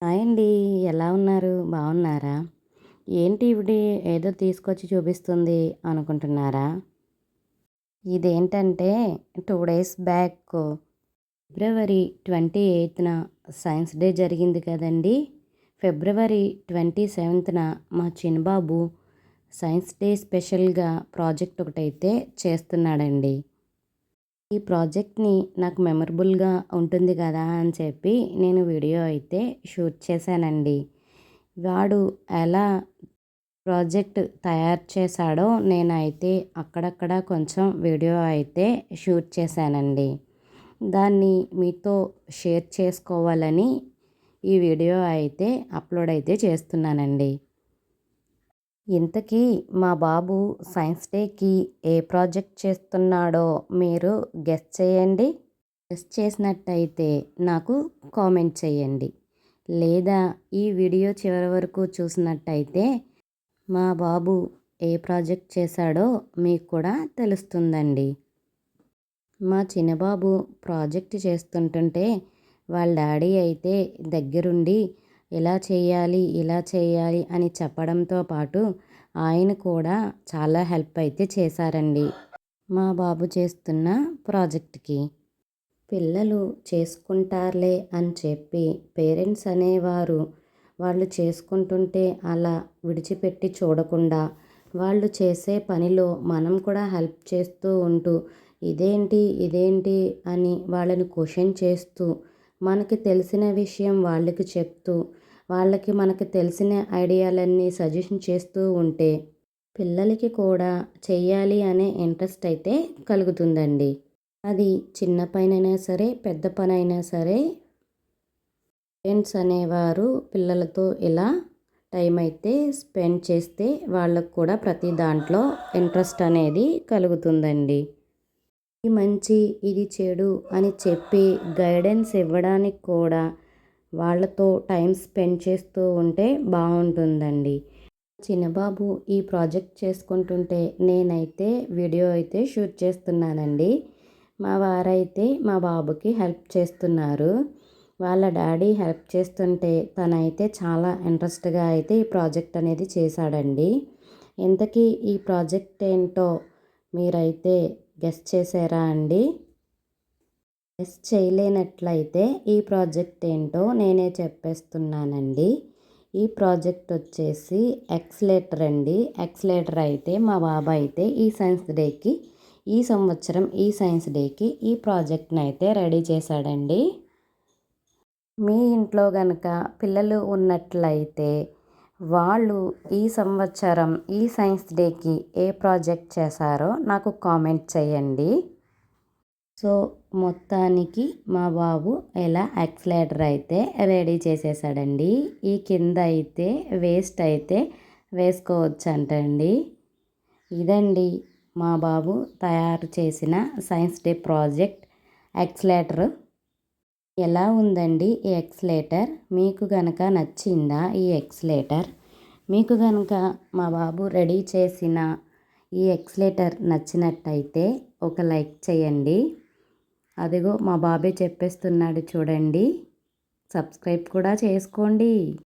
Hi అండి. ఎలా ఉన్నారు? బాగున్నారా? ఏంటి ఈవిడ ఏదో తీసుకొచ్చి చూపిస్తుంది అనుకుంటున్నారా? ఇదేంటంటే 2 డేస్ బ్యాక్ ఫిబ్రవరి 28న సైన్స్ డే జరిగింది కదండీ! ఫిబ్రవరి 27న మా చిన్నబాబు సైన్స్ డే స్పెషల్‌గా ప్రాజెక్ట్ ఒకటైతే చేస్తున్నాడండి. ఈ ప్రాజెక్ట్‌ని నాకు మెమరబుల్‌గా ఉంటుంది కదా అని చెప్పి నేను వీడియో అయితే షూట్ చేశానండి. వాడు ఎలా ప్రాజెక్ట్ తయారు చేశాడో నేనైతే అక్కడక్కడ కొంచెం వీడియో అయితే షూట్ చేశానండి. దాన్ని మీతో షేర్ చేసుకోవాలని ఈ వీడియో అయితే అప్లోడ్ అయితే చేస్తున్నానండి. ఇంతకీ మా బాబు సైన్స్ డేకి ఏ ప్రాజెక్ట్ చేస్తున్నాడో మీరు గెస్ చేయండి. గెస్ చేసినట్టయితే నాకు కామెంట్ చేయండి. లేదా ఈ వీడియో చివరి వరకు చూసినట్టయితే మా బాబు ఏ ప్రాజెక్ట్ చేశాడో మీకు కూడా తెలుస్తుందండి. మా చిన్నబాబు ప్రాజెక్ట్ చేస్తుంటుంటే వాళ్ళ డాడీ అయితే దగ్గరుండి ఇలా చేయాలి, ఇలా చేయాలి అని చెప్పడంతో పాటు ఆయన కూడా చాలా హెల్ప్ అయితే చేశారండి మా బాబు చేస్తున్న ప్రాజెక్ట్‌కి. పిల్లలు చేసుకుంటారులే అని చెప్పి పేరెంట్స్ అనేవారు వాళ్ళు చేసుకుంటుంటే అలా విడిచిపెట్టి చూడకుండా వాళ్ళు చేసే పనిలో మనం కూడా హెల్ప్ చేస్తూ ఉంటూ ఇదేంటి ఇదేంటి అని వాళ్ళని క్వశ్చన్ చేస్తూ మనకి తెలిసిన విషయం వాళ్ళకి చెప్తూ వాళ్ళకి మనకి తెలిసిన ఐడియాలన్నీ సజెషన్ చేస్తూ ఉంటే పిల్లలకి కూడా చెయ్యాలి అనే ఇంట్రెస్ట్ అయితే కలుగుతుందండి. అది చిన్న పనైనా సరే పెద్ద పనైనా సరే పేరెంట్స్ అనేవారు పిల్లలతో ఇలా టైం అయితే స్పెండ్ చేస్తే వాళ్ళకు కూడా ప్రతి దాంట్లో ఇంట్రెస్ట్ అనేది కలుగుతుందండి. ఇది మంచి ఇది చెడు అని చెప్పి గైడెన్స్ ఇవ్వడానికి కూడా వాళ్ళతో టైం స్పెండ్ చేస్తూ ఉంటే బాగుంటుందండి. చిన్నబాబు ఈ ప్రాజెక్ట్ చేసుకుంటుంటే నేనైతే వీడియో అయితే షూట్ చేస్తున్నానండి. మా వారైతే మా బాబుకి హెల్ప్ చేస్తున్నారు. వాళ్ళ డాడీ హెల్ప్ చేస్తుంటే తనైతే చాలా ఇంట్రెస్ట్గా అయితే ఈ ప్రాజెక్ట్ అనేది చేశాడండి. ఇంతకీ ఈ ప్రాజెక్ట్ ఏంటో మీరైతే గెస్ చేశారా అండి? గెస్ చేయలేనట్లయితే ఈ ప్రాజెక్ట్ ఏంటో నేనే చెప్పేస్తున్నానండి. ఈ ప్రాజెక్ట్ వచ్చేసి ఎక్సలేటర్ అండి. ఎక్సలేటర్ అయితే మా బాబు అయితే ఈ సైన్స్ డేకి ఈ సంవత్సరం ఈ సైన్స్ డేకి ఈ ప్రాజెక్ట్ని అయితే రెడీ చేశాడండి. మీ ఇంట్లో గనక పిల్లలు ఉన్నట్లయితే వాళ్ళు ఈ సంవత్సరం ఈ సైన్స్ డేకి ఏ ప్రాజెక్ట్ చేశారో నాకు కామెంట్ చేయండి. సో మొత్తానికి మా బాబు ఇలా యాక్సిలేటర్ అయితే రెడీ చేసేసాడండి. ఈ కింద అయితే వేస్ట్ అయితే వేసుకోవచ్చంటండి. ఇదండి మా బాబు తయారు చేసిన సైన్స్ డే ప్రాజెక్ట్ యాక్సిలేటర్. ఎలా ఉందండి ఈ యాక్సిలేటర్? మీకు గనక నచ్చిందా ఈ యాక్సిలేటర్? మీకు గనక మా బాబు రెడీ చేసిన ఈ యాక్సిలేటర్ నచ్చినట్టయితే ఒక లైక్ చేయండి. అదిగో మా బాబే చెప్పేస్తున్నాడు చూడండి. సబ్స్క్రైబ్ కూడా చేసుకోండి.